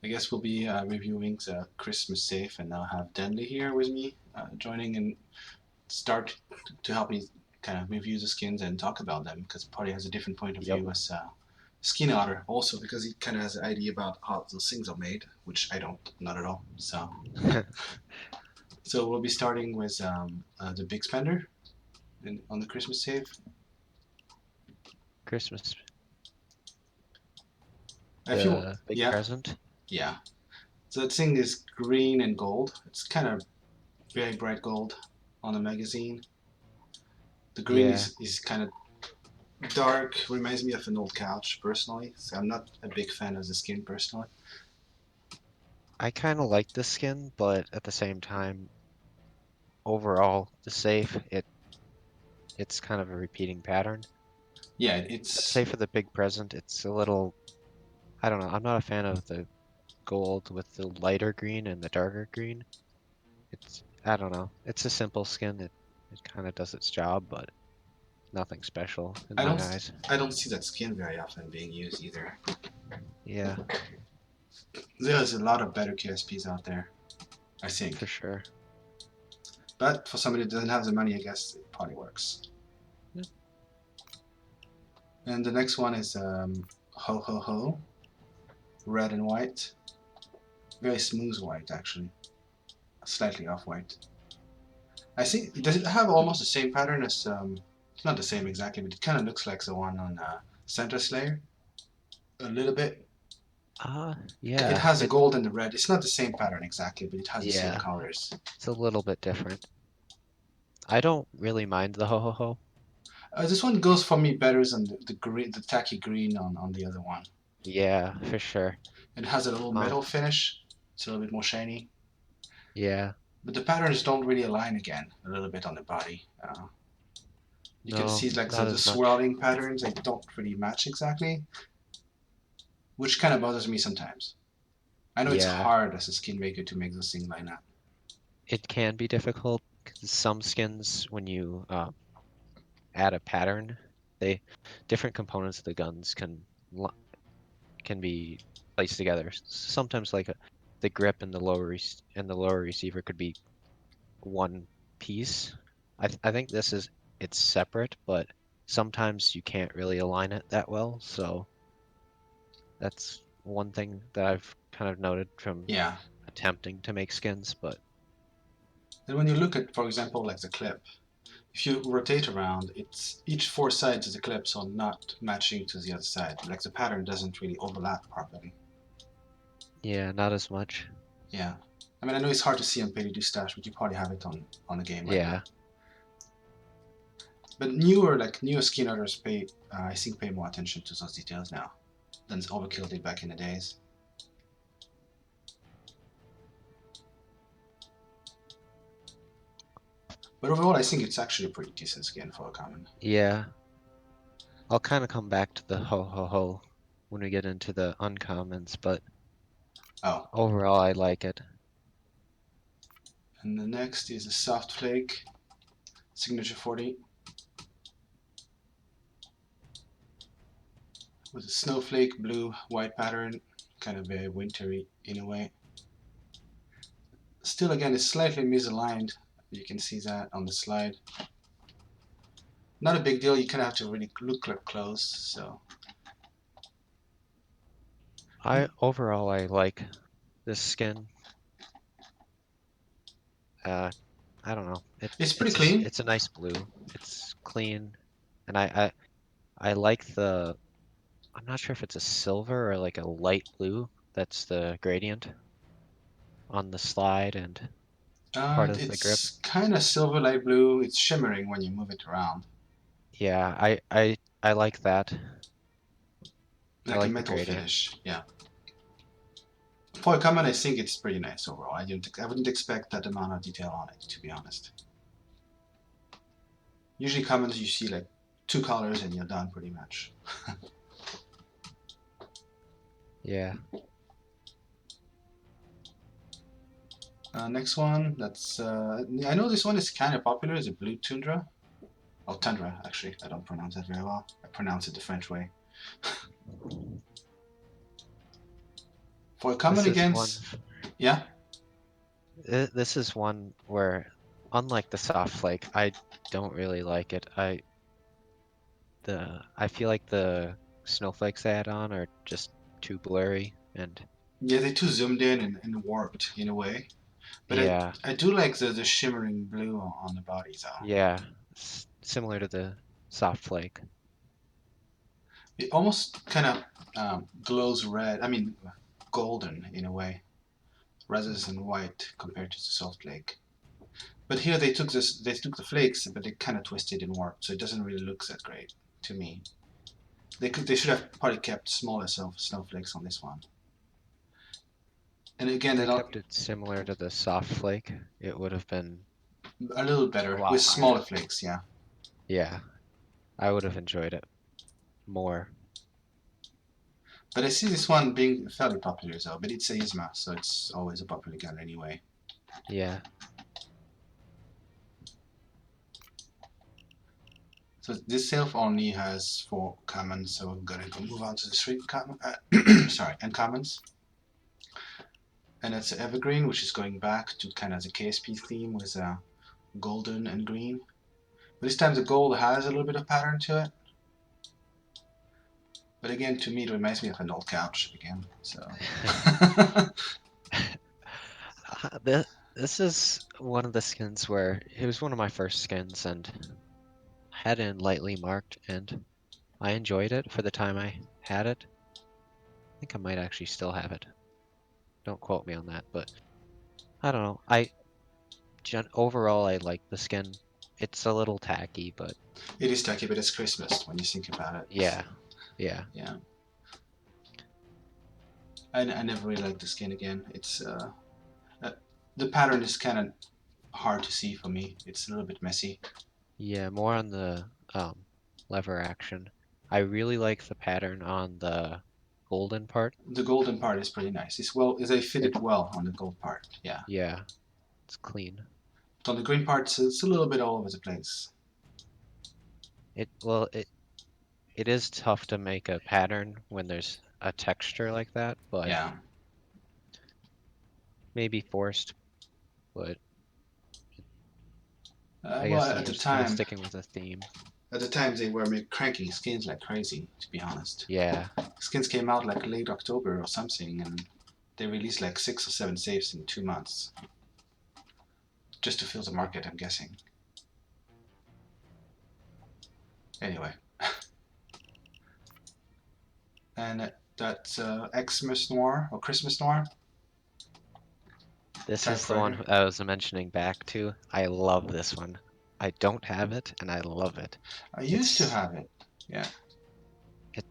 I guess we'll be reviewing the Christmas safe, and I'll have Denley here with me, joining and start to help me kind of review the skins and talk about them because Party has a different point of Yep. view as skin otter, also because he kind of has an idea about how those things are made, which I don't, not at all. So we'll be starting with the big spender on the Christmas save. Christmas, If you, the big yeah, present. yeah. So that thing is green and gold. It's kind of very bright gold on the magazine. The green Yeah, is kind of dark, reminds me of an old couch personally. So I'm not a big fan of the skin personally. I kind of like the skin, but at the same time, overall, the safe, it's kind of a repeating pattern. Yeah, I'd it's say for the big present, it's a little, I don't know, I'm not a fan of the gold with the lighter green and the darker green. I don't know, it's a simple skin. It kind of does its job, but nothing special in I my don't eyes. I don't see that skin very often being used either. Yeah, There's a lot of better KSPs out there, I for think. sure. But for somebody that doesn't have the money, I guess it probably works. Yeah. And the next one is Ho Ho Ho, red and white. Very smooth white, actually. Slightly off white. I think, does it have almost the same pattern as, it's not the same exactly, but it kind of looks like the one on Santa Slayer. A little bit. It Yeah, has the gold and the red. It's not the same pattern exactly, but it has the same yeah, colors. it's a little bit different. I don't really mind the ho ho ho. This one goes for me better than the green, the tacky green on the other one. Yeah, for sure. It has a little Um, metal finish. It's a little bit more shiny. yeah, But the patterns don't really align again a little bit on the body. You can no, see like not the as much. swirling patterns, they don't really match exactly, which kind of bothers me sometimes. I know it's Yeah, hard as a skin maker to make those things line up. it can be difficult because some skins, when you add a pattern, they different components of the guns can be placed together. Sometimes like the grip and and the lower receiver could be one piece. I think this is it's separate, but sometimes you can't really align it that well. So that's one thing that I've kind of noted from Yeah. attempting to make skins, but And when you look at, for example, like the clip, if you rotate around, it's each four sides of the clip, so not matching to the other side. Like the pattern doesn't really overlap properly. yeah, not as much. Yeah. I mean, I know it's hard to see on Payday Stash, but you probably have it on the game right Yeah, now. But newer skin owners pay, I think, pay more attention to those details now than Overkill did back in the days. But overall, I think it's actually a pretty decent skin for a common. yeah. I'll kind of come back to the ho ho ho when we get into the uncommons, but Oh, overall I like it. and the next is a Soft Flake Signature 40 with a snowflake blue white pattern, kind of very wintry in a way. Still, again, it's slightly misaligned. You can see that on the slide. Not a big deal. You kind of have to really look up close. So I like this skin. Uh, I don't know. it's pretty clean. It's a nice blue. It's clean, and I like the. I'm not sure if it's a silver or like a light blue. That's the gradient on the slide and part of the grip. It's kind of silver light blue. It's shimmering when you move it around, Yeah, I like that. I like a like the metal gradient. finish. Yeah. For a common, I think it's pretty nice overall. I wouldn't expect that amount of detail on it, to be honest. Usually, commons you see like two colors and you're done pretty much. Yeah. Next one, that's I know this one is kind of popular. Is a blue tundra? Oh, tundra. Actually, I don't pronounce that very well. I pronounce it the French way. For common This is one. against, yeah, This is one where, unlike the soft flake, I don't really like it. I feel like the snowflakes they add on are just too blurry, and yeah, they're too zoomed in and warped in a way. But yeah, I do like the shimmering blue on the body though. yeah, similar to the soft flake. It almost kind of glows red. I mean, golden in a way, rather than white compared to the soft flake. But here they took this, they took the flakes, but they kind of twisted and warped, so it doesn't really look that great to me. They should have probably kept smaller snowflakes on this one. And again, If they they don't kept it similar to the soft flake, it would have been a little a better lot with higher. smaller flakes, yeah. Yeah, I would have enjoyed it more. But I see this one being fairly popular though. But it's a Yzma, so it's always a popular gun anyway. Yeah, So this self only has 4 commons, so we're gonna go move on to the 3 common, sorry, uncommons. And that's Evergreen, which is going back to kind of the KSP theme with golden and green. But this time the gold has a little bit of pattern to it. But again, to me, it reminds me of an old couch again. So this is one of the skins where it was one of my first skins and had it lightly marked, and I enjoyed it for the time I had it. I think I might actually still have it. Don't quote me on that, but I don't know. Overall I like the skin. It's a little tacky, but it is tacky, but it's Christmas when you think about it. yeah, yeah, Yeah, I never really liked the skin again. It's uh, the pattern is kind of hard to see for me. It's a little bit messy. yeah. More on the lever action. I really like the pattern on the golden part. The golden part is pretty nice. It's well, they It fitted well on the gold part. Yeah, yeah, it's clean. but on the green part, it's a little bit all over the place. It is tough to make a pattern when there's a texture like that, but Yeah. maybe forced. But I Well, guess they're just kind of sticking with a theme. at the time they were cranking skins like crazy. To be honest, Yeah, skins came out like late October or something, and they released like 6 or 7 saves in 2 months just to fill the market. I'm guessing. Anyway, and that's Xmas Noir or Christmas Noir this is the typewriter. one I was mentioning back to. I love this one. I don't have it, and I love it. I used to It's have it. Yeah. it.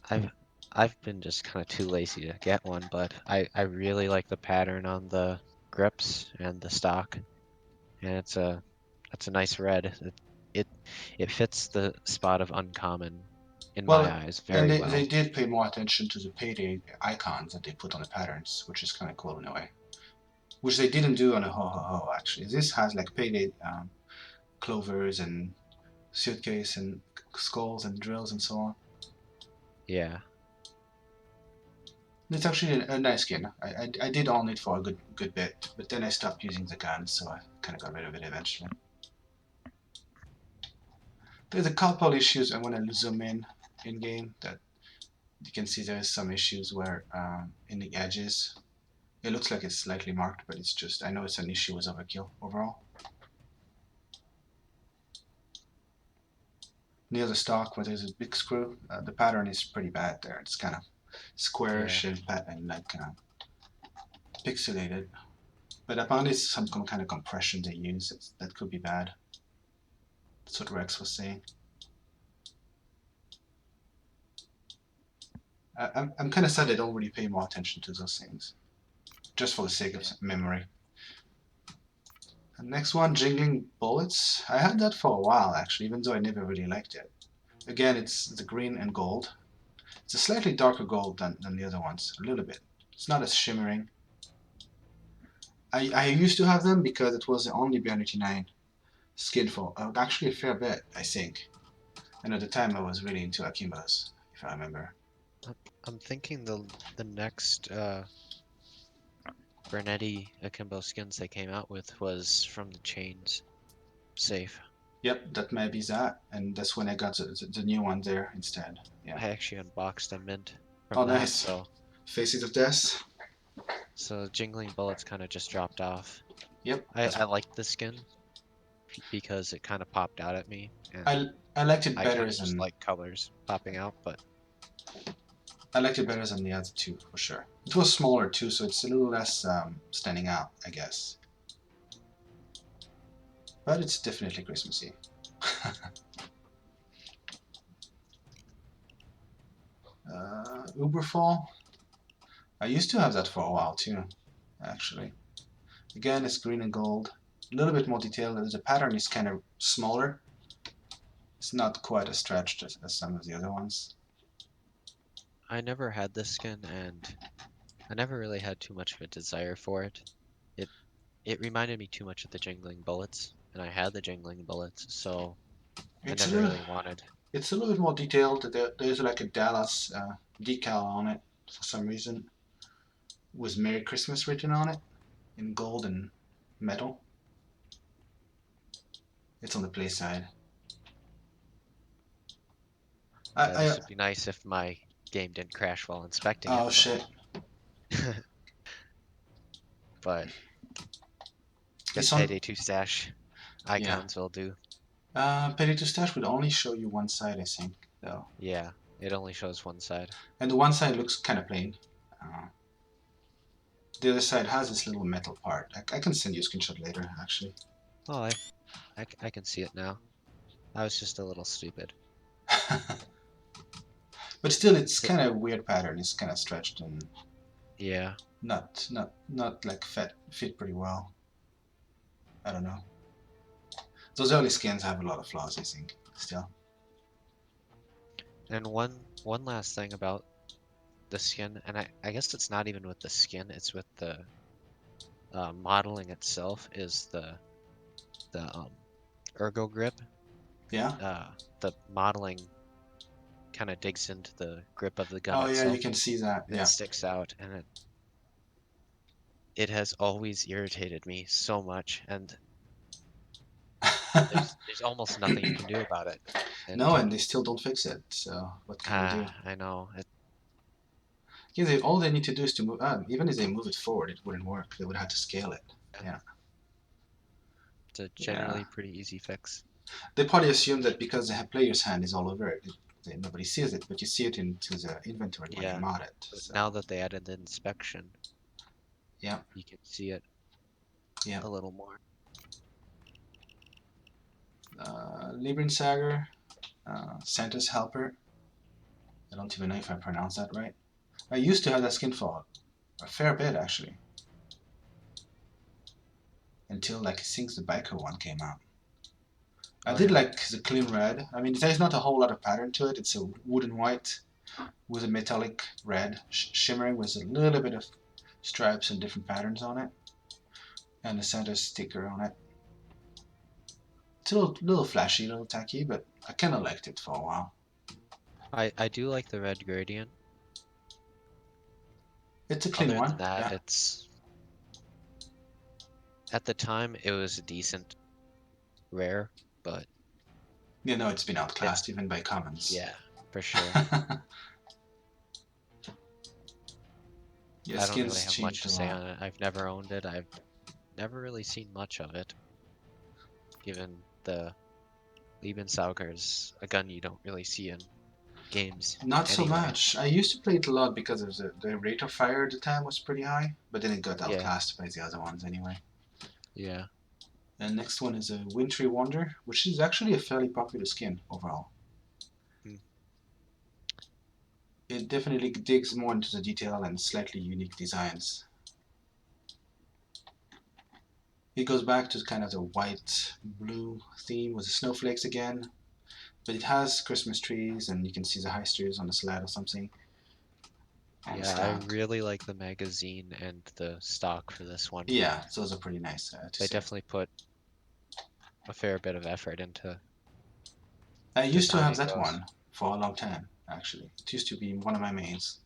I've I've been just kind of too lazy to get one, but I really like the pattern on the grips and the stock, and it's a nice red. It it fits the spot of uncommon in my Well, eyes and very they well. did pay more attention to the Payday icons that they put on the patterns, which is kind of cool in a way. Which they didn't do on a ho ho ho actually. This has like Payday clovers and suitcase and skulls and drills and so on. Yeah, It's actually a nice skin. I did own it for a good bit, but then I stopped using the gun, so I kind of got rid of it eventually. There's a couple issues I want to zoom in game that you can see there's some issues where in the edges it looks like it's slightly marked, but it's just I know it's an issue with overkill overall. Near the stock where there's a big screw, the pattern is pretty bad there. It's kind of yeah. squarish and like pixelated. But apparently it's some kind of compression they use. That could be bad. That's what Rex was saying. I'm kind of sad they don't really pay more attention to those things, just for the sake of Yeah. memory. And next one, Jingling Bullets. I had that for a while actually, even though I never really liked it. Again, it's the green and gold. It's a slightly darker gold than the other ones, a little bit. It's not as shimmering. I used to have them because it was the only BR99 skin for actually a fair bit, I think. And at the time I was really into Akimbas, if I remember. I'm thinking the next Bernetti Akimbo skins they came out with was from the Chains safe. Yep, that may be that, and that's when I got the new one there instead. Yeah. I actually unboxed a mint Oh, from that, nice. so Faces of Death. Jingling Bullets kind of just dropped off. Yep, I liked the skin because it kind of popped out at me, and I liked it I better kind of just than like colors popping out, but the other two for sure. It was smaller too, so it's a little less standing out, I guess. But it's definitely Christmassy. Uberfall. I used to have that for a while too, actually. Again, it's green and gold. A little bit more detailed. The pattern is kind of smaller. It's not quite as stretched as some of the other ones. I never had this skin, and I never really had too much of a desire for it. It it reminded me too much of the Jingling Bullets, and I had the Jingling Bullets, so I It's a never little, really wanted. it's a little bit more detailed. There's like a Dallas decal on it for some reason, with Merry Christmas written on it in gold and metal. It's on the play side. Yeah, I this would be nice if my game didn't crash while inspecting it, oh shit. but guess It's on. Payday 2 stash Yeah. icons will do. Payday to Stash would only show you one side, I think, though. Yeah, it only shows one side. And the one side looks kind of plain. Uh, the other side has this little metal part. I can send you a screenshot later, actually. Oh, I can see it now. I was just a little stupid. But still, it's It, kind of weird pattern. It's kind of stretched and yeah, not like fit pretty well. I don't know. Those early skins have a lot of flaws, I think. Still. and one last thing about the skin, and I guess it's not even with the skin, it's with the modeling itself, is the Ergo Grip. Yeah. Uh, the modeling kind of digs into the grip of the gun Oh yeah, you itself can see that. and Yeah. sticks out, and it has always irritated me so much, and there's almost nothing you can do about it. No, And and they still don't fix it. So what can you do? I know it, Yeah, all they need to do is to move. Even if they move it forward, it wouldn't work. They would have to scale it. Yeah. it's a Yeah. generally pretty easy fix. They probably assume that because the player's hand is all over it, nobody sees it, but you see it into the inventory when you Yeah, mod it. but So now that they added the inspection, yeah, you can see it yeah. a little more. Liebensager, Santa's Helper. I don't even know if I pronounced that right. I used to have that skin for a fair bit actually, until like I think the biker one came out. I Oh did yeah, like the clean red. I mean, there's not a whole lot of pattern to it. It's a wood and white with a metallic red shimmering with a little bit of stripes and different patterns on it, and a Santa sticker on it. It's a little flashy, a little tacky, but I kind of liked it for a while. I do like the red gradient. It's a clean Other than one, that, yeah. it's at the time it was a decent rare, but You know, it's been it's outclassed even by commons. yeah, for sure. Yeah, I don't really skins have much changed to a say lot. on it. I've never owned it. I've never really seen much of it, given the Liebensaugers, a gun you don't really see in games Not so anyway. much. I used to play it a lot because of the rate of fire at the time was pretty high, but then it got Yeah, outclassed by the other ones anyway. yeah. And next one is a Wintery Wander, which is actually a fairly popular skin overall. Mm. It definitely digs more into the detail and slightly unique designs. It goes back to kind of the white blue theme with the snowflakes again, but it has Christmas trees and you can see the Heisters on the sled or something on the Yeah, I stock. really like the magazine and the stock for this one. Yeah, those are pretty nice to They say. definitely put a fair bit of effort into I used to have designing that those. one for a long time, actually. It used to be one of my mains.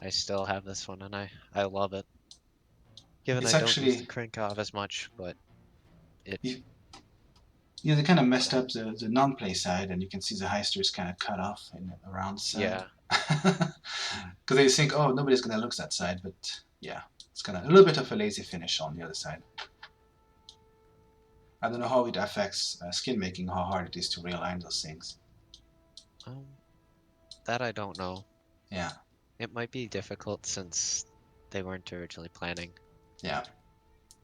I still have this one, and I love it. Given It's I don't use the actually, crank off as much, but it you, they kind of messed up the non-play side, and you can see the heisters kind of cut off around the side. yeah. Because they think, oh, nobody's going to look that side, but yeah, it's kind of a little bit of a lazy finish on the other side. I don't know how it affects skin making, how hard it is to realign those things. Um, that I don't know. Yeah, It might be difficult since they weren't originally planning yeah.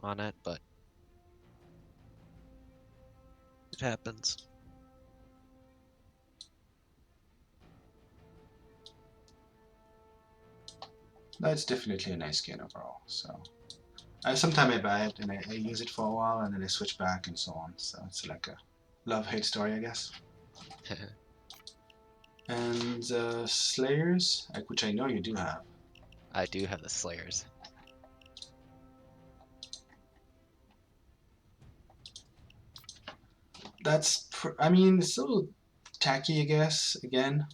on it, but it happens. No, it's definitely a nice skin overall. So sometimes I buy it and I use it for a while and then I switch back and so on. So it's like a love-hate story, I guess. And Slayers, which I know you do have. I do have the Slayers. I mean, it's a little tacky, I guess, again.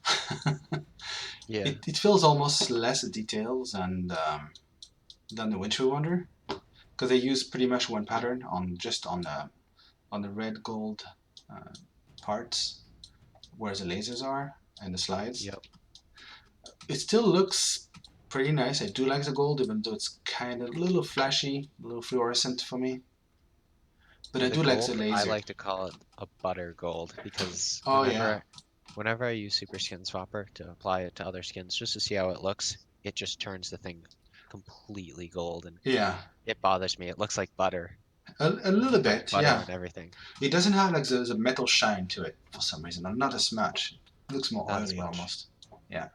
Yeah. It feels almost less details than the Wintery Wander. Because they use pretty much one pattern on the red gold uh, parts where the lasers are and the slides. Yep. It still looks pretty nice. I do like the gold, even though it's kind of a little flashy, a little fluorescent for me. But I The do like the gold, I laser. like to call it a butter gold because Oh yeah, whenever I use Super Skin Swapper to apply it to other skins just to see how it looks, it just turns the thing completely gold and yeah, it bothers me. It looks like butter. a little Got bit, butter yeah. and everything. It doesn't have like the metal shine to it for some reason, or not as much. It looks more Not as oily much. almost. Yeah,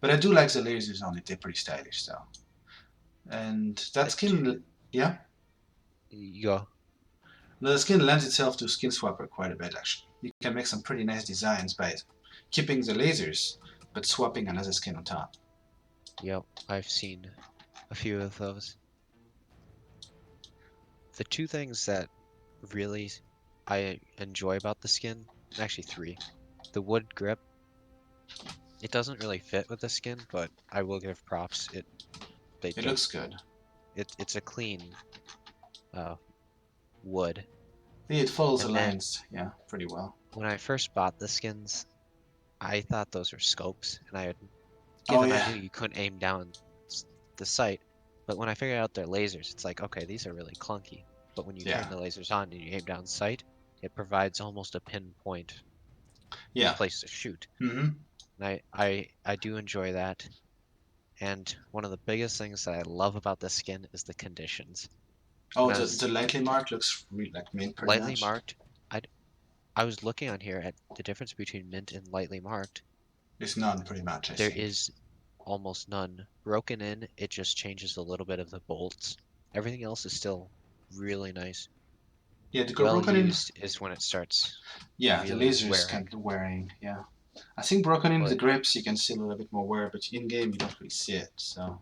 but I do like the lasers on it. They're pretty stylish, so. And that I do. skin, yeah, You go. the skin lends itself to Skin Swapper quite a bit actually. You can make some pretty nice designs by keeping the lasers, but swapping another skin on top. Yep, I've seen a few of those. The two things that really I enjoy about the skin, actually three. The wood grip, it doesn't really fit with the skin, but I will give props. They It looks just good. it's a clean uh, wood. Yeah, it follows the And then lines, yeah, pretty well. when I first bought the skins, I thought those were scopes, and Oh given I yeah, knew you couldn't aim down the sight, but when I figured out they're lasers, it's like, okay, these are really clunky. But when you turn yeah, the lasers on and you aim down sight, it provides almost a pinpoint yeah. place to shoot. Mm-hmm. And I do enjoy that. And one of the biggest things that I love about the skin is the conditions. Oh, When I the was lightly marked looks like mint pretty lightly much. marked, I I was looking on here at the difference between mint and lightly marked. It's none pretty much, I There think. is almost none. Broken in, it just changes a little bit of the bolts. Everything else is still really nice. Yeah, the Well broken in. used is when it starts Yeah, the really lasers wearing. kind of wearing. Yeah, I think broken in the But grips you can see a little bit more wear, but in game you don't really see it. So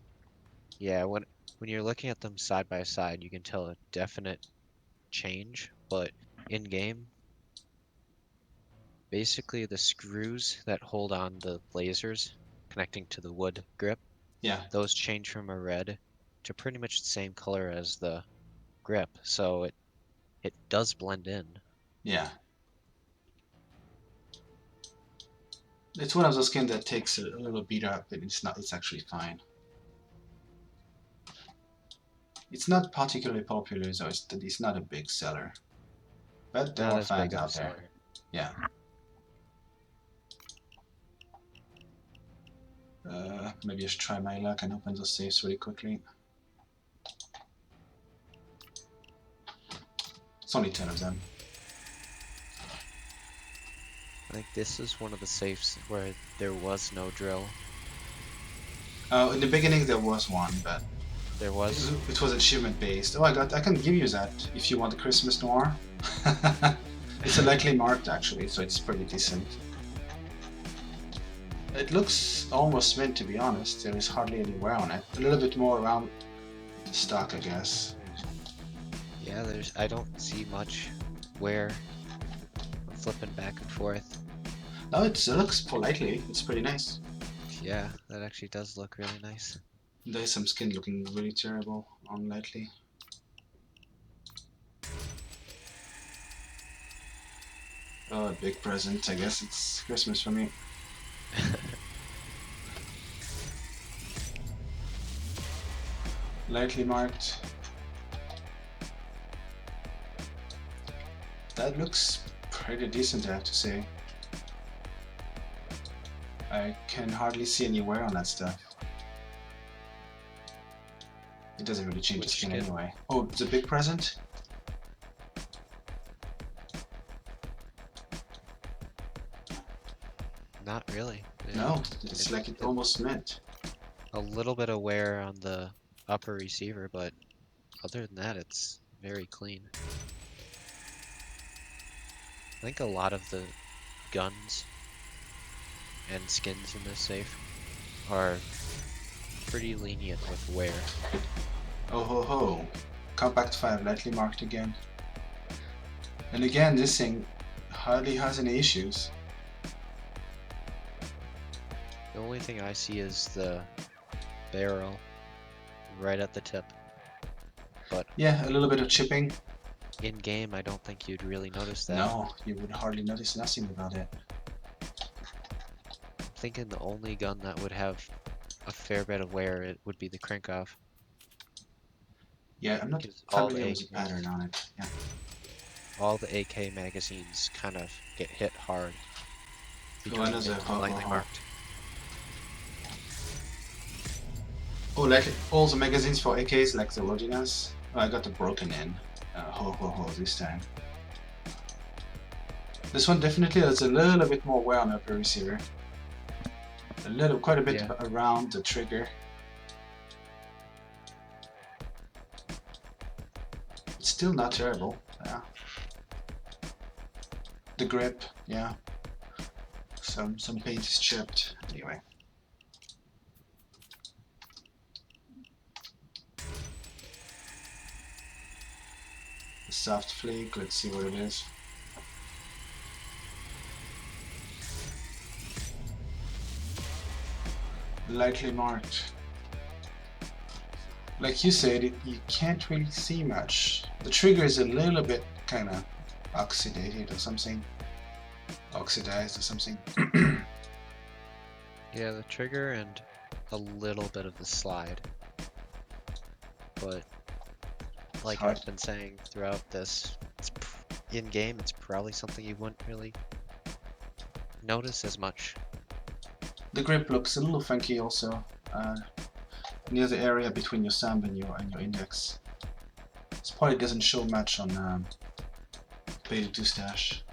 yeah, when you're looking at them side by side, you can tell a definite change. But in game, basically the screws that hold on the lasers connecting to the wood grip, yeah, those change from a red to pretty much the same color as the grip. So it does blend in. yeah. It's one of those skins that takes a little beat up, but it's not. It's actually fine. It's not particularly popular, so it's not a big seller. But there Not are as fans big of a out there. seller. Yeah. Maybe I should try my luck and open those safes really quickly. It's only 10 of them. I think this is one of the safes where there was no drill. In the beginning there was one, but There was. it was achievement based. Oh, I can give you that if you want a Christmas noir. It's a lightly marked actually, so it's pretty decent. It looks almost mint to be honest. There is hardly any wear on it. A little bit more around the stock, I guess. Yeah, I don't see much wear. I'm flipping back and forth. No, it looks politely. It's pretty nice. Yeah, that actually does look really nice. There's some skin looking really terrible on lightly. Oh, a big present. I guess it's Christmas for me. Lightly marked. That looks pretty decent, I have to say. I can hardly see any wear on that stuff. It doesn't really change the Which skin skin? anyway. Oh, it's a big present? Not really. No, it's like it almost meant. A little bit of wear on the upper receiver, but other than that, it's very clean. I think a lot of the guns and skins in this safe are pretty lenient with wear. Oh ho ho. Compact 5, lightly marked again. And again, this thing hardly has any issues. The only thing I see is the barrel right at the tip. But Yeah, a little bit of chipping. in game, I don't think you'd really notice that. No, you would hardly notice nothing about it. I'm thinking the only gun that would have a fair bit of wear it would be the crank-off. Yeah, I'm not Because all familiar the with the pattern on it. Yeah. all the AK magazines kind of get hit hard Oh, between another being lightly marked. Oh, like all the magazines for AKs, like the Rodinas. Oh, I got the broken end. Ho ho ho this time. This one definitely has a little bit more wear on the upper receiver. Quite a bit Yeah. around the trigger. It's still not terrible. Yeah. The grip, yeah. Some paint is chipped. Anyway. The soft flake, let's see what it is. Lightly marked. Like you said, you can't really see much. The trigger is a little bit kind of oxidized or something. Yeah, the trigger and a little bit of the slide. But like hard. I've been saying throughout this, in game it's probably something you wouldn't really notice as much. The grip looks a little funky also, near the area between your thumb and your index. This probably doesn't show much on Payday 2 stash.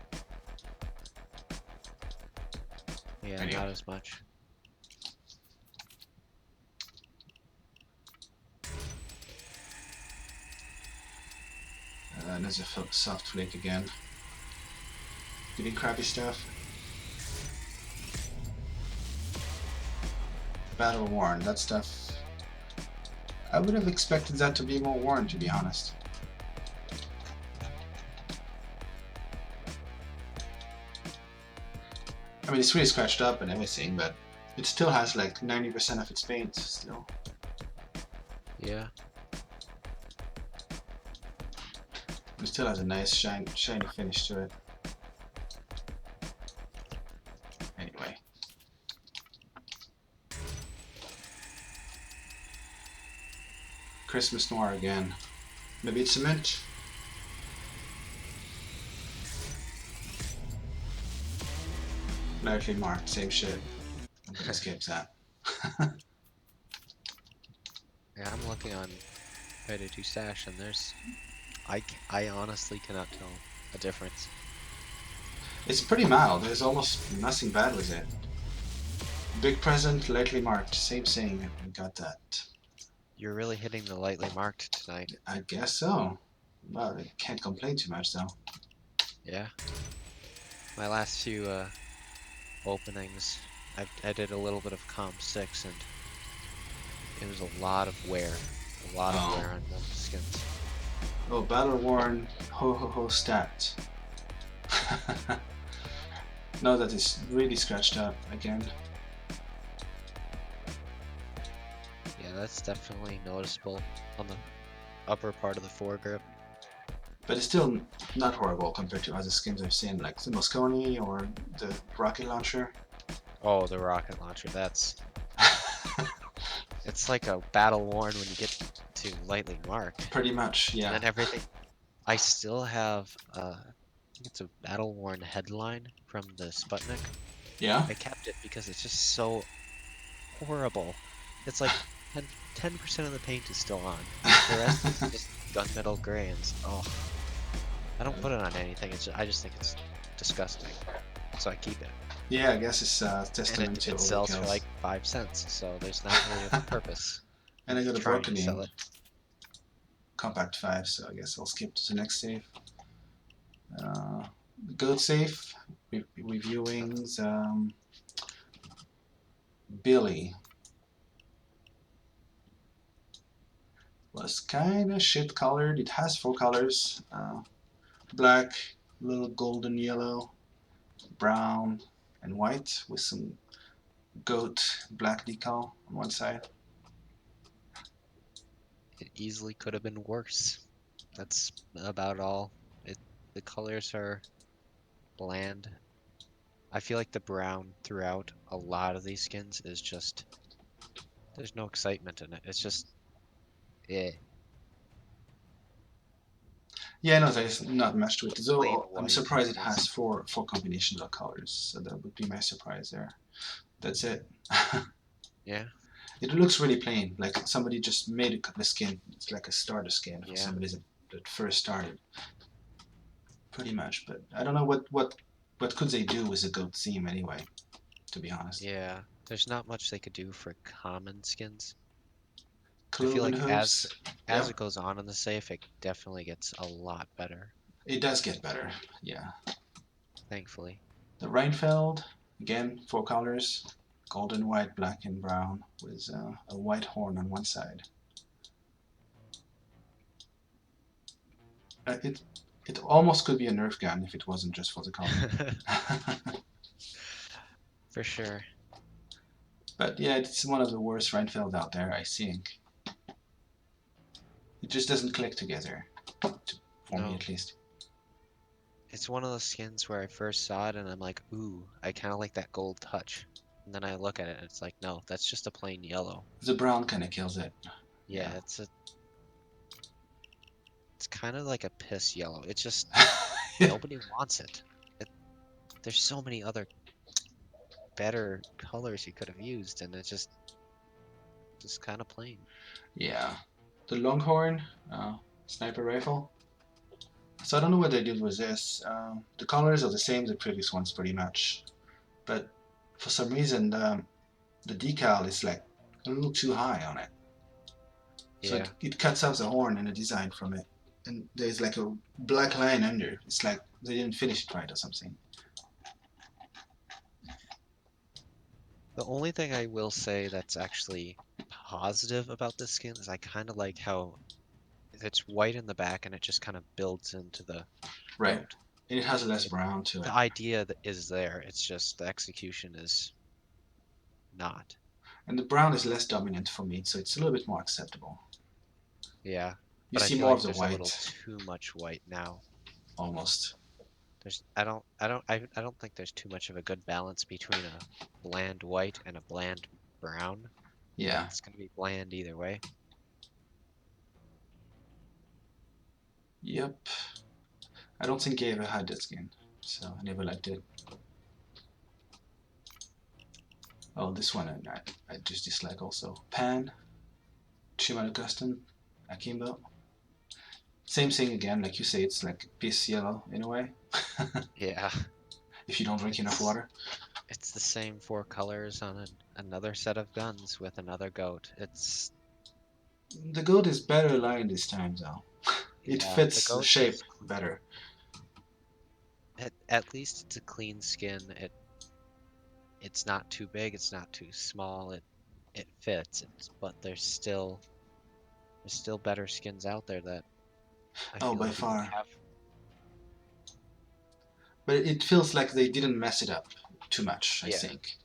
Yeah, Anyway. not as much. There's a soft flake again. Getting crappy stuff. Battle worn, that stuff. I would have expected that to be more worn, to be honest. I mean, it's really scratched up and everything, but it still has like 90% of its paint still. Yeah. It still has a nice shiny finish to it. Anyway. Christmas Noir again. Maybe it's cement? Lightly marked, same shit. Nobody escapes that. Yeah, I'm looking on Payday 2 stash and there's I honestly cannot tell a difference. It's pretty mild, there's almost nothing bad with it. Big present, lightly marked, same thing, we got that. You're really hitting the lightly marked tonight. I guess so. Well, I can't complain too much though. Yeah. My last few openings, I did a little bit of comp 6 and it was a lot of wear. A lot of wear on the skins. Oh, battle worn, ho ho ho stat. Now that it's really scratched up again. Yeah, that's definitely noticeable on the upper part of the foregrip. But it's still not horrible compared to other skins I've seen, like the Moscone or the rocket launcher. Oh, the rocket launcher, it's like a battle worn when you get to lightly marked. Pretty much, And yeah. then everything. I still have I think it's a battle worn headline from the Sputnik. Yeah? I kept it because it's just so horrible. It's like 10% of the paint is still on. The rest is just gunmetal gray and oh, I don't put it on anything. I just think it's disgusting. So I keep it. Yeah, I guess it's And testament to it sells for overkills. like 5 cents, so there's not really a purpose And I in got a trying broken to sell in it. Compact 5, so I guess I'll skip to the next save. Uh, Goat save, reviewings, Billy was kind of shit colored. It has 4 colors, black, little golden yellow, brown, and white with some goat black decal on one side. It easily could have been worse. That's about all. It the colors are bland. I feel like the brown throughout a lot of these skins is just there's no excitement in it. It's just eh, Yeah, no, there's not much to it. plain So I'm white surprised it has is four combinations of colors. So that would be my surprise there. That's it. yeah, It looks really plain, like somebody just made the skin. It's like a starter skin for yeah, somebody that first started, pretty much. But I don't know what could they do with a goat theme anyway. To be honest, yeah. There's not much they could do for common skins. I feel cloven like hooves. as Yep, it goes on in the safe, it definitely gets a lot better, it does get better. Yeah, thankfully. the Reinfeld again, 4 colors, golden, white, black, and brown, with a white horn on one side. It almost could be a Nerf gun if it wasn't just for the color. For sure. But yeah, it's one of the worst Reinfeld out there, I think. It just doesn't click together, for me No. at least. It's one of those skins where I first saw it and I'm like, ooh, I kind of like that gold touch. And then I look at it and it's like, no, that's just a plain yellow. The brown kind of kills it. Yeah, Yeah. it's kind of like a piss yellow. It's just Yeah. nobody wants it. it. There's so many other better colors you could have used, and it's just kind of plain. Yeah. The Longhorn sniper rifle. So I don't know what they did with this. The colors are the same as the previous ones pretty much, but for some reason the decal is like a little too high on it. So Yeah. it cuts out the horn and the design from it. And there's like a black line under. It's like they didn't finish it right or something. The only thing I will say that's actually positive about this skin is I kind of like how it's white in the back and it just kind of builds into the Right. goat. And it has less It, brown to the it. idea that is there. It's just the execution is not. And the brown is less dominant for me, so it's a little bit more acceptable. Yeah. You But I see feel more like of the there's a little white, too much white now. almost. I don't think there's too much of a good balance between a bland white and a bland brown. Yeah. It's gonna be bland either way. Yep. I don't think I ever had that skin, so I never liked it. Oh, this one I just dislike also. Pan, Shimano Custom, Akimbo. Same thing again, like you say, it's like piss yellow in a way, Yeah, if you don't drink enough it's water. it's the same 4 colors on another set of guns with another goat. It's The goat is better aligned this time though. It yeah, the fits the goat shape is better. at least it's a clean skin. It's not too big, it's not too small. It fits. But there's still better skins out there that I Oh, feel by like you could far. have. But it feels like they didn't mess it up too much, I Yeah, think.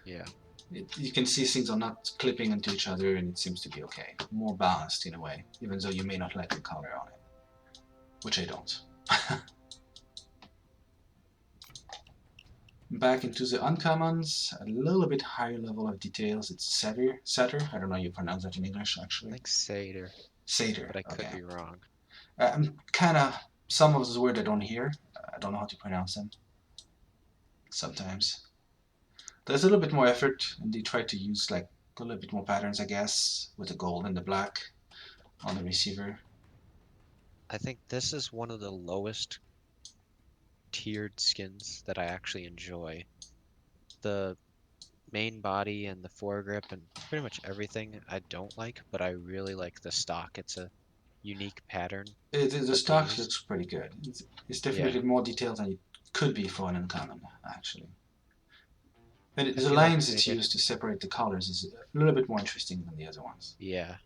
yeah. You can see things are not clipping into each other and it seems to be okay. More balanced in a way, even though you may not like the color on it. Which I don't. Back into the uncommons, a little bit higher level of details. It's Satyr. I don't know how you pronounce that in English I actually. think Seder, Satyr, but I could okay. be wrong. I'm kind of, some of those words I don't hear. I don't know how to pronounce them sometimes. There's a little bit more effort and they try to use like a little bit more patterns, I guess, with the gold and the black on the receiver. I think this is one of the lowest tiered skins that I actually enjoy. The main body and the foregrip and pretty much everything I don't like, but I really like the stock. It's a unique pattern The that they stock used. looks pretty good. It's Yeah, definitely more detailed than it could be for an uncommon, actually. And I the feel like lines they it's did. used to separate the colors is a little bit more interesting than the other ones. Yeah,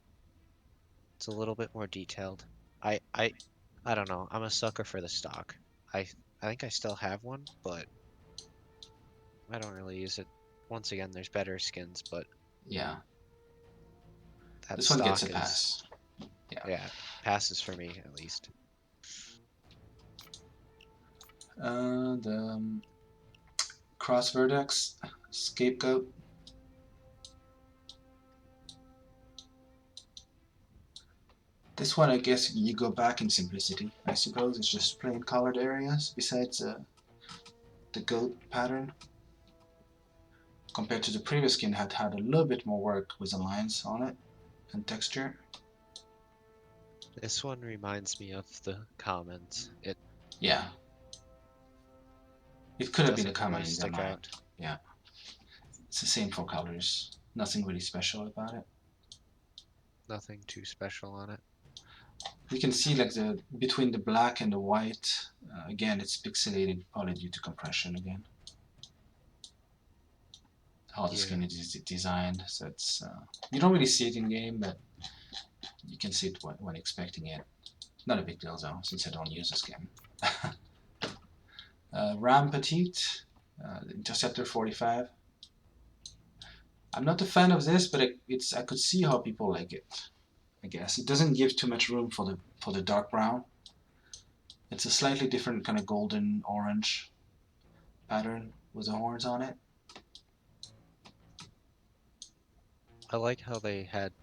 it's a little bit more detailed. I I I don't know. I'm a sucker for the stock. I I think I still have one, but I don't really use it. Once again, there's better skins, but Yeah, that this one gets a stock is, pass. Yeah. yeah, passes for me at least. The cross vertex, scapegoat. This one, I guess you go back in simplicity. I suppose it's just plain colored areas besides the goat pattern. Compared to the previous skin, had a little bit more work with the lines on it and texture. This one reminds me of the commons. It Yeah, it could have been a doesn't common really in their stick mind. out. Yeah, it's the same for colors. Nothing really special about it. Nothing too special on it. You can see like the between the black and the white. Again, it's pixelated, probably due to compression again. How the Yeah, skin is designed, so it's you don't really see it in game, but you can see it when expecting it. Not a big deal though, since I don't use the skin. Ram Petite, Interceptor 45. I'm not a fan of this, but I could see how people like it. I guess it doesn't give too much room for the dark brown. It's a slightly different kind of golden orange pattern with the horns on it. I like how they had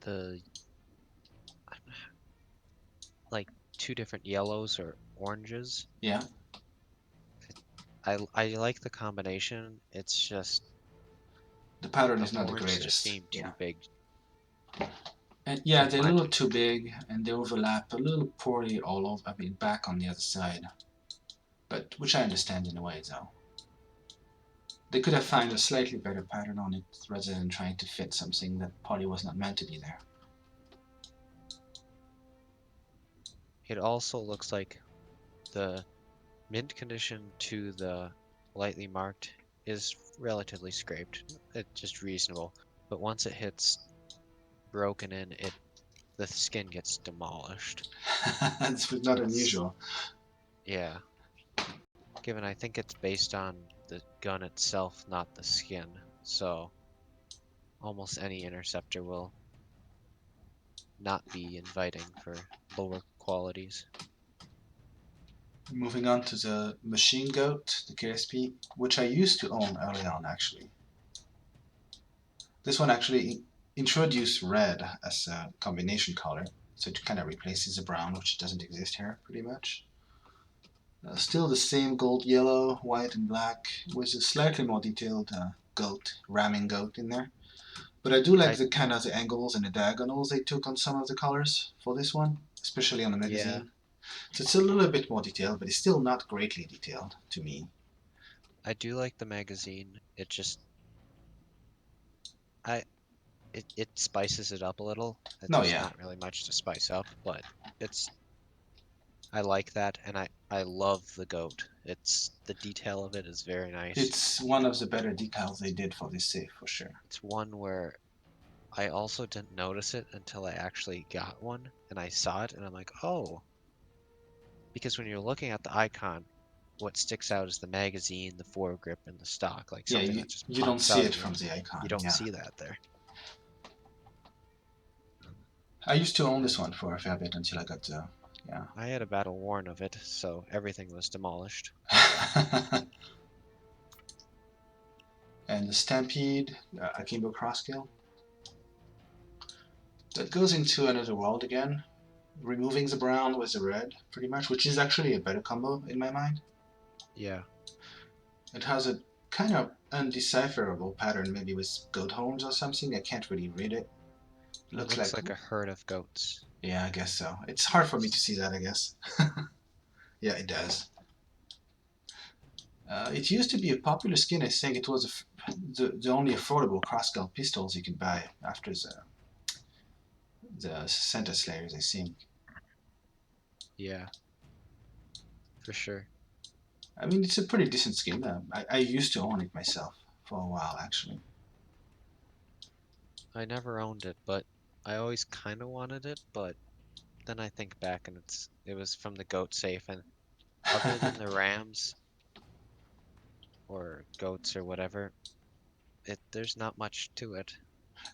the like two different yellows or oranges. Yeah, I like the combination. It's just the pattern the is not the horns just greatest. seem Yeah, too big. and yeah, In they're a my little too big and they overlap a little poorly all over. I mean, back on the other side, but which I understand in a way though. They could have found a slightly better pattern on it rather than trying to fit something that probably was not meant to be there. It also looks like the mint condition to the lightly marked is relatively scraped. It's just reasonable. But once it hits broken in, the skin gets demolished. It's not It's unusual. yeah. Given I think it's based on the gun itself, not the skin. So almost any interceptor will not be inviting for lower qualities. Moving on to the Machine Goat, the KSP, which I used to own early on actually. This one actually introduced red as a combination color, so it kind of replaces the brown, which doesn't exist here pretty much. Still the same gold, yellow, white, and black, with a slightly more detailed goat, ramming goat in there. But I do like I the kind of the angles and the diagonals they took on some of the colors for this one, especially on the yeah, magazine. So it's a little bit more detailed, but it's still not greatly detailed to me. I do like the magazine. It just I it spices it up a little. No, There's yeah, not really much to spice up, but it's I like that and I love the goat. It's the detail of it is very nice. it's one of the better decals they did for this safe for sure. It's one where I also didn't notice it until I actually got one and I saw it and I'm like, "Oh," because when you're looking at the icon, what sticks out is the magazine, the foregrip, and the stock, like Yeah, something that just you don't pops see out it of from it. the You icon. don't Yeah, see that there. I used to own this And one for a fair bit until I got yeah. I had a battle worn of it, so everything was demolished. And the Stampede, Akimbo Crosskill. That goes into another world again, removing the brown with the red, pretty much, which is actually a better combo in my mind. Yeah, It has a kind of undecipherable pattern, maybe with goat horns or something. I can't really read it. It it looks looks like, like a herd of goats. yeah, I guess so. It's hard for me to see that, I guess. Yeah, it does. It used to be a popular skin. I think it was the only affordable crossguard pistols you could buy after the Santa Slayers, I think. Yeah, for sure. I mean, it's a pretty decent skin. I used to own it myself for a while, actually. I never owned it, but I always kind of wanted it, but then I think back and it was from the goat safe, and other than the rams or goats or whatever, there's not much to it.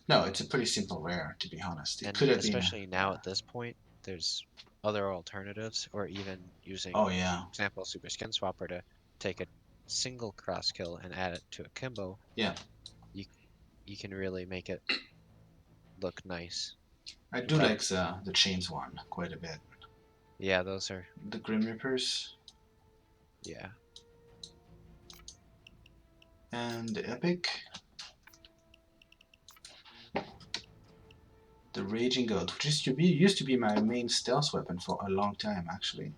No, it's a pretty simple rare, to be honest. It And could have been, especially now at this point, there's other alternatives, or even using, oh yeah, for example, Super Skin Swapper to take a single cross kill and add it to a Kimbo. yeah. You you can really make it look nice. I In do fact, like the chains one quite a bit. yeah, those are The Grim Reapers yeah. and the Epic, the Raging Goat, which used to be my main stealth weapon for a long time, actually.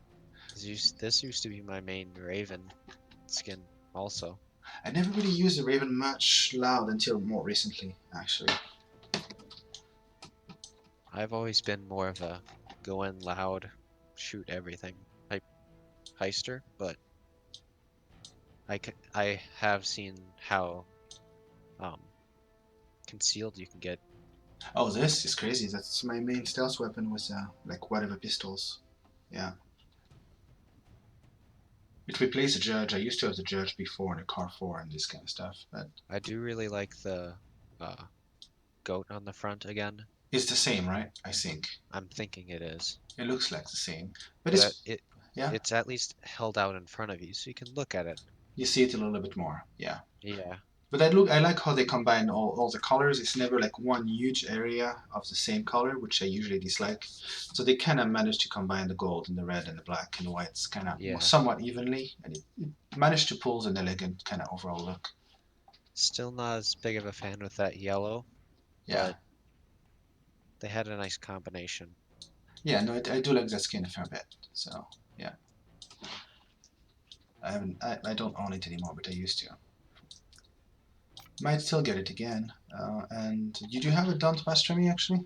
This used to be my main Raven skin also. I never really used the Raven much loud until more recently, actually. I've always been more of a go in loud, shoot everything type heister, but I have seen how um, concealed you can get. Oh, this is crazy. That's my main stealth weapon with like whatever pistols. Yeah. It replaced the Judge. I used to have the Judge before and the Car 4 and this kind of stuff, but I do really like the uh, goat on the front again. it's the same, right? I think. I'm thinking it is, It looks like the same. But but it's, yeah, it's at least held out in front of you, so you can look at it. you see it a little bit more. Yeah. Yeah, But I like how they combine all the colors. It's never like one huge area of the same color, which I usually dislike. So they kind of managed to combine the gold and the red and the black and the whites kind of yeah. somewhat evenly, and it managed to pull an elegant kind of overall look. Still not as big of a fan with that yellow, Yeah, but they had a nice combination. yeah, no, I do like that skin a fair bit. So yeah, I don't own it anymore, but I used to. Might still get it again. And you do have a Don't Master Me actually?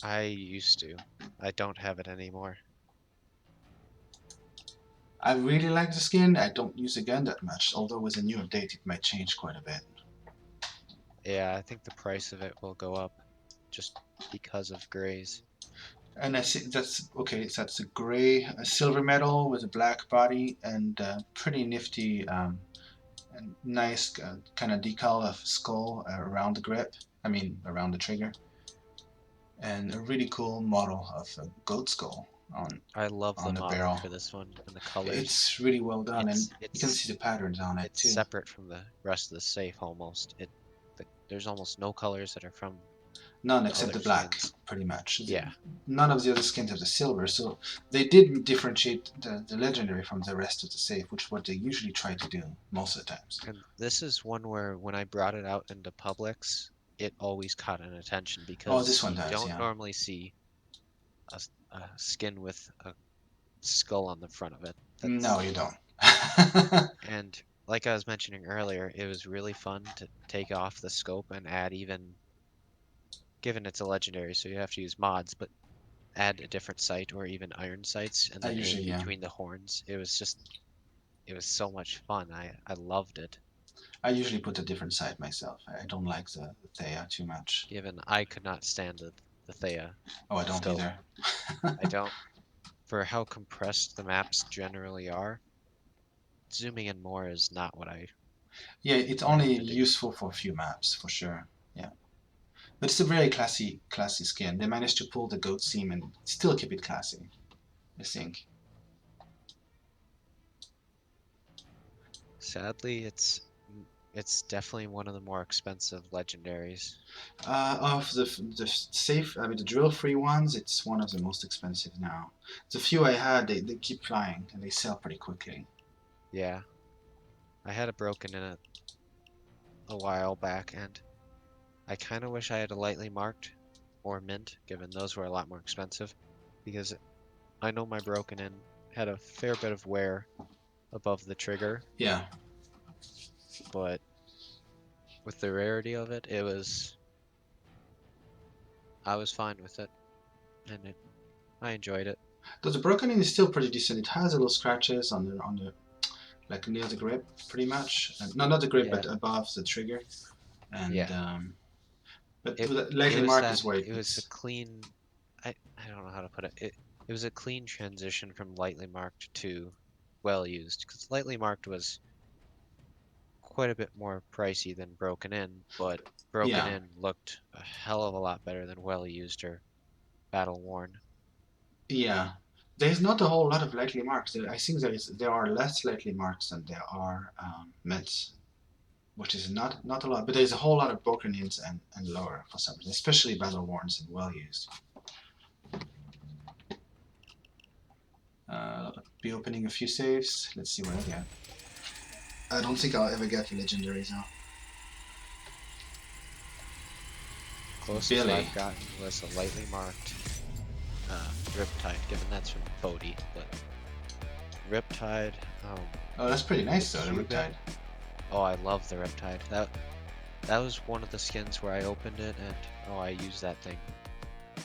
I used to. I don't have it anymore. I really like the skin. I don't use the gun that much, although with a new update it might change quite a bit. Yeah, I think the price of it will go up just because of grays. And I see that's okay. So that's a gray, a silver metal with a black body, and pretty nifty, and nice kind of decal of skull around the grip. I mean, around the trigger, and a really cool model of a goat skull I love the on the modeling barrel. for this one and the colors. It's really well done, and It's you can it's see the patterns on it it's too. separate from the rest of the safe almost. There's almost no colors that are from None the except other the black, skins. pretty much. Yeah, None of the other skins have the silver, so they did differentiate the legendary from the rest of the safe, which is what they usually try to do most of the times. and this is one where when I brought it out into Publix, it always caught an attention Oh, this because one you does, don't yeah. normally see a skin with a skull on the front of it. No, That's you don't. And like I was mentioning earlier, it was really fun to take off the scope and add even, given it's a legendary, so you have to use mods, but add a different sight or even iron sights and I then aim usually, yeah. between the horns. It was so much fun. I loved it, I usually put a different side myself. I don't like the Thea too much. given I could not stand the Thea Oh, I don't scope. either. I don't, for how compressed the maps generally are, zooming in more is not what I Yeah, it's wanted only to do. useful for a few maps for sure. Yeah, but it's a very classy skin. They managed to pull the goat seam and still keep it classy, I think. Sadly, it's definitely one of the more expensive legendaries. Of the safe, I mean the drill-free ones, it's one of the most expensive now. The few I had, they keep flying and they sell pretty quickly. Yeah, I had a broken in it a while back, and I kind of wish I had a lightly marked or mint, given those were a lot more expensive, because I know my broken in had a fair bit of wear above the trigger, Yeah, but with the rarity of it, I was fine with it, and I enjoyed it. though the broken in is still pretty decent. It has little scratches on the like near the grip, pretty much. And, no, not the grip, Yeah, but above the trigger. And yeah. but It the it lightly was marked that is where it was a it's clean. I don't know how to put it. It was a clean transition from lightly marked to well used, because lightly marked was quite a bit more pricey than broken in, but broken yeah. in looked a hell of a lot better than well used or battle worn. Yeah, there's not a whole lot of lightly marks. I think there are less lightly marks than there are mints, which is not a lot. But there's a whole lot of broken ins and lower for some reason, especially battle worns and well used. Be opening a few saves. Let's see what I get. I don't think I'll ever get legendaries now. Closest Billy. I've gotten was a lightly marked Riptide, given that's from Bodhi, but Riptide, Oh, that's pretty the nice though. The Cuban. Riptide. Oh, I love the Riptide. That was one of the skins where I opened it and oh, I used that thing I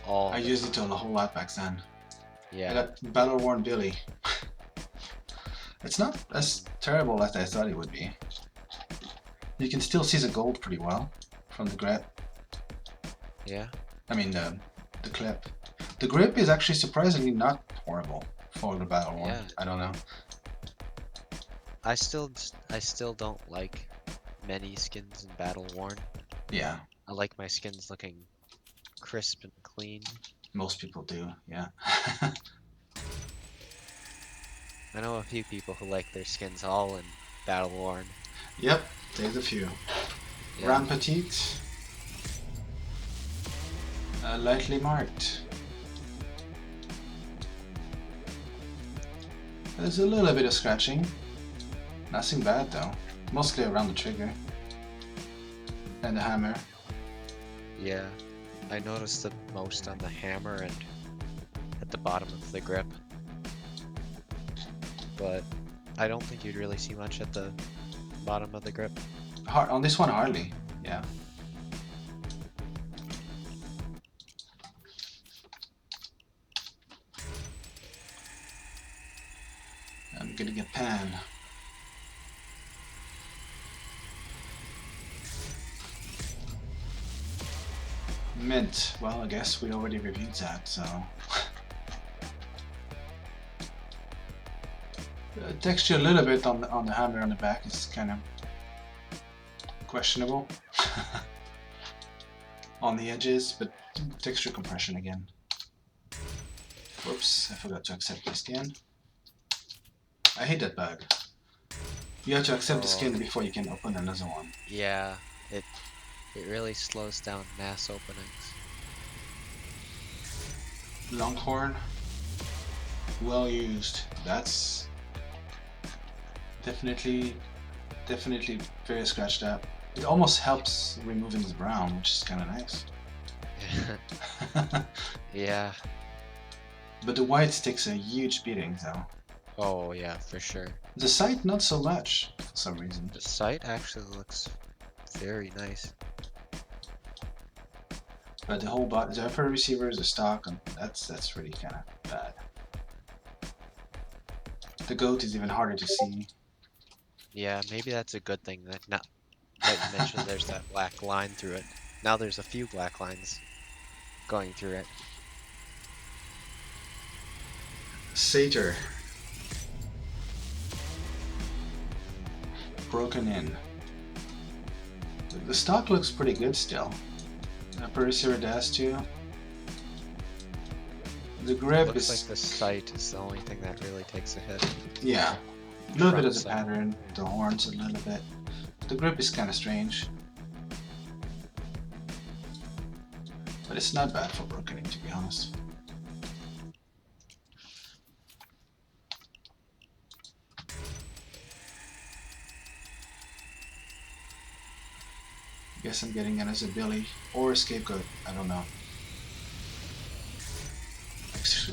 all the used it a time. whole lot back then. I Yeah. got battle worn Billy. It's not as Mm. terrible as I thought it would be. You can still see the gold pretty well from the grip. Yeah. I mean the clip. The grip is actually surprisingly not horrible for the battle one. Yeah. I don't know. I still don't like many skins in Battle Worn. Yeah, I like my skins looking crisp and clean. most people do. Yeah. I know a few people who like their skins all in Battle Worn. Yep, there's a few. Yeah. Ram Petite, lightly marked. There's a little bit of scratching. Nothing bad though. Mostly around the trigger and the hammer. Yeah. I noticed the most on the hammer and at the bottom of the grip. But I don't think you'd really see much at the bottom of the grip. On this one, hardly. Yeah. I'm getting a pan. Mint. Well, I guess we already reviewed that, so. Texture a little bit on the hammer on the back is kind of questionable on the edges, but texture compression again. Whoops, I forgot to accept the skin. I hate that bug. You have to accept the Oh, skin before you can open another one. yeah. It really slows down mass openings. Longhorn, well used. That's definitely very scratched up. It almost helps removing the brown, which is kind of nice. Yeah. But the white takes a huge beating though. Oh, yeah, for sure. The sight not so much for some reason. The sight actually looks very nice. But the whole bot, the upper receiver is a stock, and that's really kind of bad. The goat is even harder to see. Yeah, maybe that's a good thing that not that you mentioned there's that black line through it. Now there's a few black lines going through it. Satyr. broken in. The stock looks pretty good still. Upper receiver does too. The grip Looks is... like the sight is the only thing that really takes a hit. Yeah. A little bit of the Front sight. pattern, the horns a little bit. The grip is kind of strange. But it's not bad for broken in, to be honest. Guess I'm getting it as a Billy or a Scapegoat. I don't know.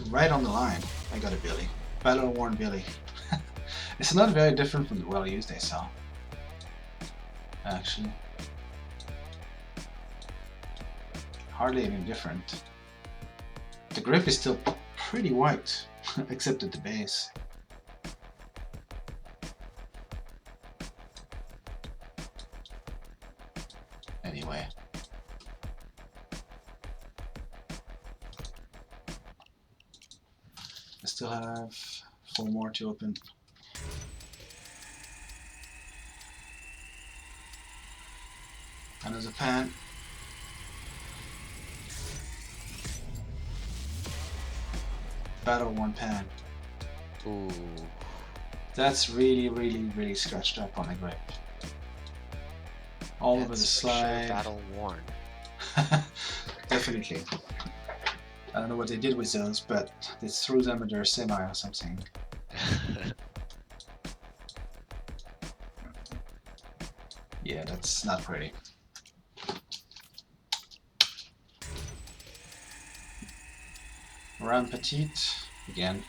Right on the line, I got a Billy. Battle-worn Billy. It's not very different from the well-used I saw. Actually. Hardly even different. The grip is still pretty white, except at the base. Anyway. I still have 4 more to open. Another pan. Battle-worn pan. Ooh. That's really scratched up on the grip. All over the That's for slide. sure battle worn. Definitely. I don't know what they did with those, but they threw them under a semi or something. Yeah, that's not pretty. Round Petite, again.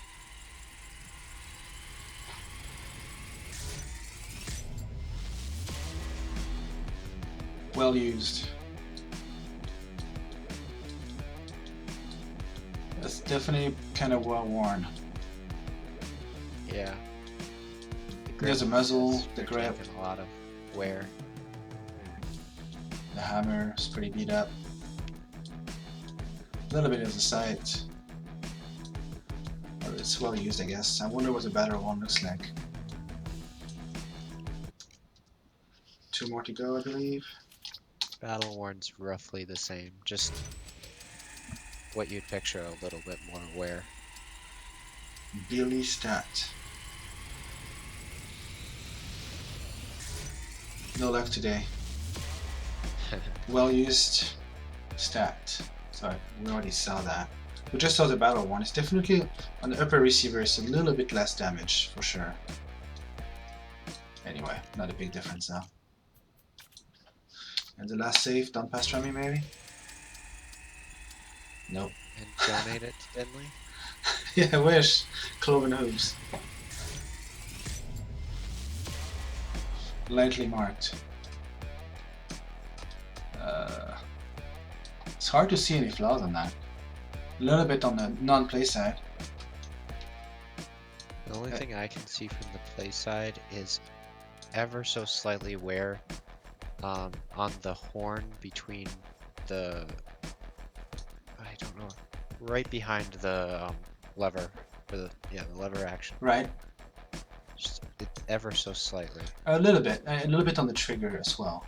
Well used. That's definitely kind of well worn. Yeah. There's a muzzle, the grip, taken a lot of wear. the hammer is pretty beat up. A little bit of the sight. Or it's well used, I guess. I wonder what the better one looks like. 2 more to go, I believe. Battle worn's roughly the same, just what you'd picture a little bit more wear. Billy stat. No luck today. Well used stat. So we already saw that. We just saw the battle one. It's definitely on the upper receiver. It's a little bit less damage for sure. Anyway, not a big difference now. And the last save, don't pass Remy maybe? Nope. And donate it to Denley? Yeah, I wish. Cloven hooves. Lightly marked. It's hard to see any flaws on that. A little bit on the non-play side. The only thing I can see from the play side is ever so slightly wear on the horn between the, I don't know, right behind the lever, for the lever action. Right. Just ever so slightly. A little bit on the trigger as well.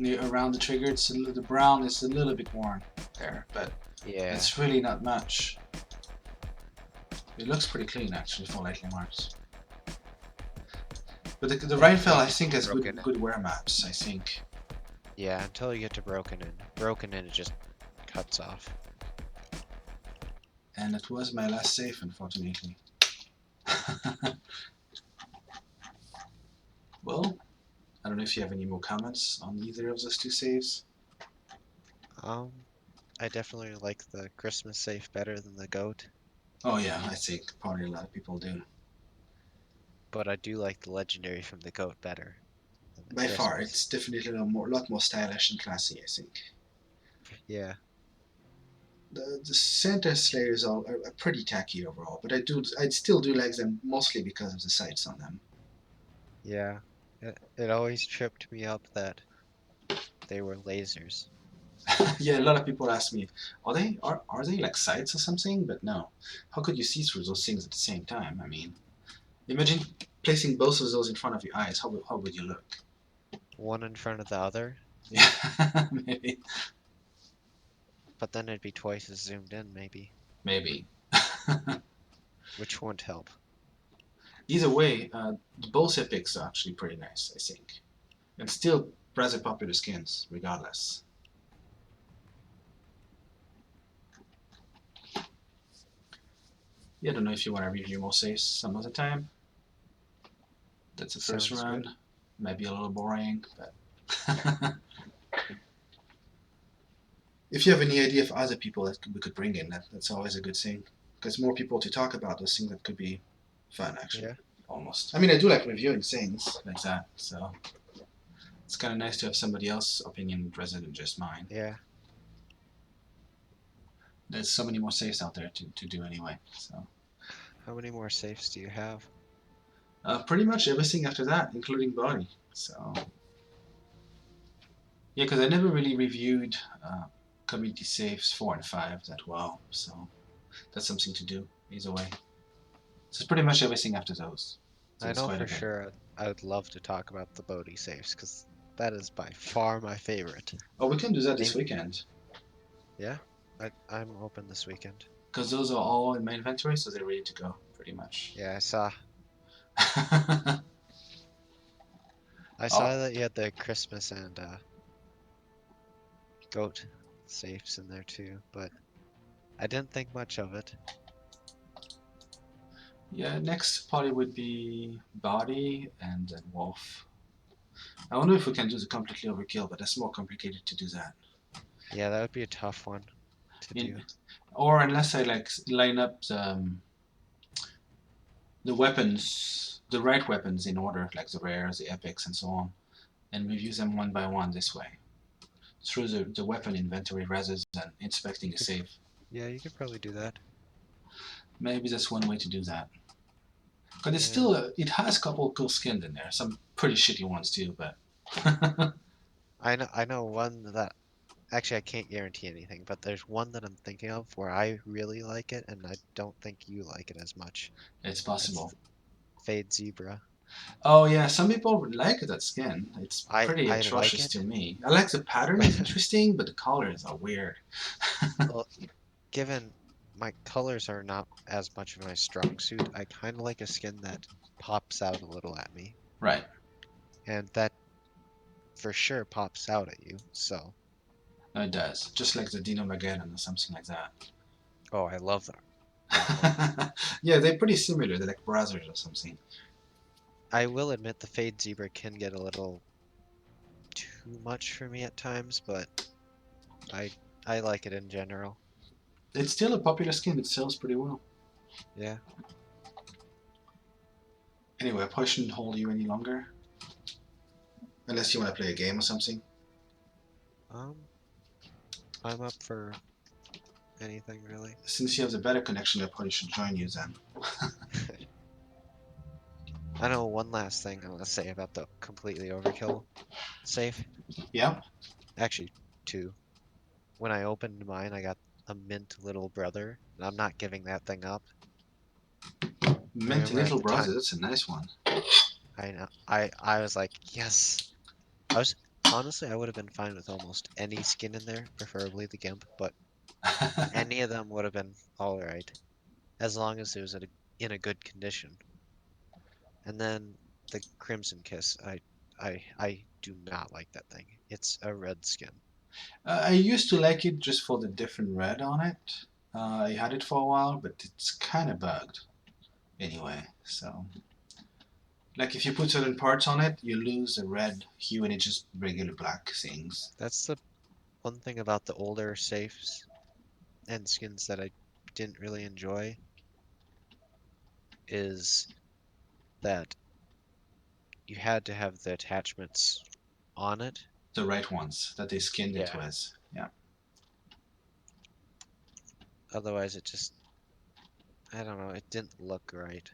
Around the trigger, the brown is a little bit worn there, but Yeah. it's really not much. It looks pretty clean actually for lightly marked. But the rifle I think has good wear maps, I think. Yeah, until you get to broken in. Broken in, it just cuts off. And it was my last save, unfortunately. Well, I don't know if you have any more comments on either of those 2 saves. I definitely like the Christmas safe better than the goat, Oh yeah, I think probably a lot of people do. but I do like the legendary from the goat better than the By far, Christmas. it's definitely a lot more stylish and classy, I think. Yeah. The Santa Slayers are pretty tacky overall, but I still do like them mostly because of the sights on them. Yeah. It always tripped me up that they were lasers. Yeah, a lot of people ask me, are they like sights or something? But no, how could you see through those things at the same time? I mean, imagine placing both of those in front of your eyes, how would you look? One in front of the other, Yeah, maybe. but then it'd be twice as zoomed in, maybe, Maybe. which won't help. Either way, both epics are actually pretty nice, I think. And still rather popular skins, regardless. Yeah, I don't know if you want to review more saves some other time. That's the first Sounds run. good. Might be a little boring, but if you have any idea of other people that we could bring in, that's always a good thing. Because more people to talk about those things that could be fun, actually. Yeah, Almost. I mean, I do like reviewing things like that, so it's kind of nice to have somebody else's opinion rather than just mine. yeah. There's so many more saves out there to do anyway, so. How many more safes do you have? Pretty much everything after that, including body. So yeah, because I never really reviewed community saves 4 and 5 that well, so that's something to do either way. So it's pretty much everything after those. So I it's know quite a for bit. sure I would love to talk about the Bodhi safes, because that is by far my favorite. Oh, we can do that this Maybe, weekend yeah, I'm open this weekend. because those are all in my inventory, so they're ready to go pretty much. Yeah, I Oh, saw that you had the Christmas and goat safes in there too, but I didn't think much of it. yeah. Next probably would be body and then wolf. I wonder if we can do the completely overkill, but that's more complicated to do that. Yeah, that would be a tough one to In, do. or unless I like line up the weapons, the right weapons in order, like the rares, the epics, and so on, and review them one by one this way through the weapon inventory rather than inspecting a Could, save. yeah, you could probably do that. Maybe that's one way to do that. But it's Yeah. still it has a couple of cool skins in there, some pretty shitty ones too. But I know one that actually I can't guarantee anything, but there's one that I'm thinking of where I really like it and I don't think you like it as much. it's That's possible. Fade Zebra. Oh yeah, some people would like that skin. It's pretty I like atrocious it, to me. I like the pattern is but interesting, but the colors are weird. well, given my colors are not as much of my strong suit, I kind of like a skin that pops out a little at me, Right. and that for sure pops out at you. So, No, it does. Just like the Dino Mageddon or something like that. oh, I love that one. Yeah, they're pretty similar. They're like brothers or something. I will admit the Fade Zebra can get a little too much for me at times, but I I like it in general. It's still a popular skin. It sells pretty well. Yeah. Anyway, I probably shouldn't hold you any longer. Unless you want to play a game or something. Um, I'm up for anything really. Since you have the better connection, I probably should join you then. I know one last thing I want to say about the completely overkill safe. Yep. Actually, two. When I opened mine, I got a mint little brother, and I'm not giving that thing up. I Mint remember at Little the Brother. time, That's a nice one. I know, I was like, yes. I was honestly, I would have been fine with almost any skin in there, preferably the gimp, but any of them would have been all right, as long as it was in a good condition. And then the Crimson Kiss, I do not like that thing. It's a red skin. I used to like it just for the different red on it. I had it for a while, but it's kind of bugged anyway. So, like if you put certain parts on it, you lose the red hue and it's just regular black things. That's the one thing about the older safes and skins that I didn't really enjoy is that you had to have the attachments on it. The right ones that they skinned it Yeah. with. Yeah. Otherwise, it just, I don't know, it didn't look right.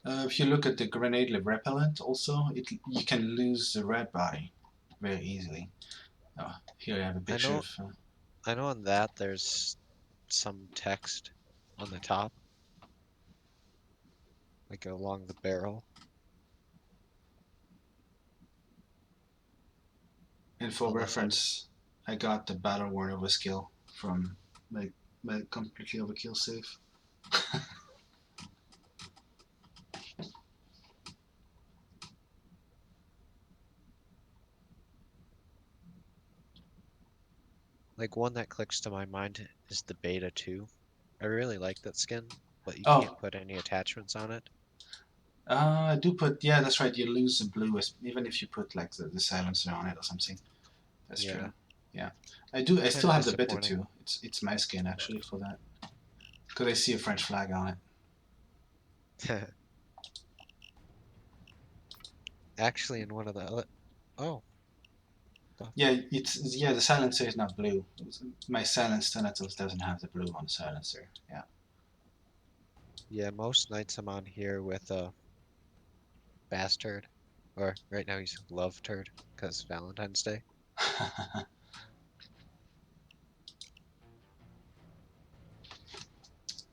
If you look at the grenade repellent, also, you can lose the red body very easily. Oh, here I have a I picture know, of. I know on that there's some text on the top, like along the barrel And for on the side of. reference, I got the battle worn overskill from my completely overkill save. Like one that clicks to my mind is the Beta 2. I really like that skin, but you can't Oh, put any attachments on it. I do put, yeah, that's right. You lose the blue even if you put like the silencer on it or something. That's true. Yeah, Yeah, I do. I kind still of have the beta disappointing. too. It's my skin actually for that because I see a French flag on it. Actually, in one of the other. Oh, Yeah, the silencer is not blue. My silenced Thanatos doesn't have the blue on the silencer. Yeah. yeah, most nights I'm on here with a bastard, or right now he's love turd, because Valentine's Day.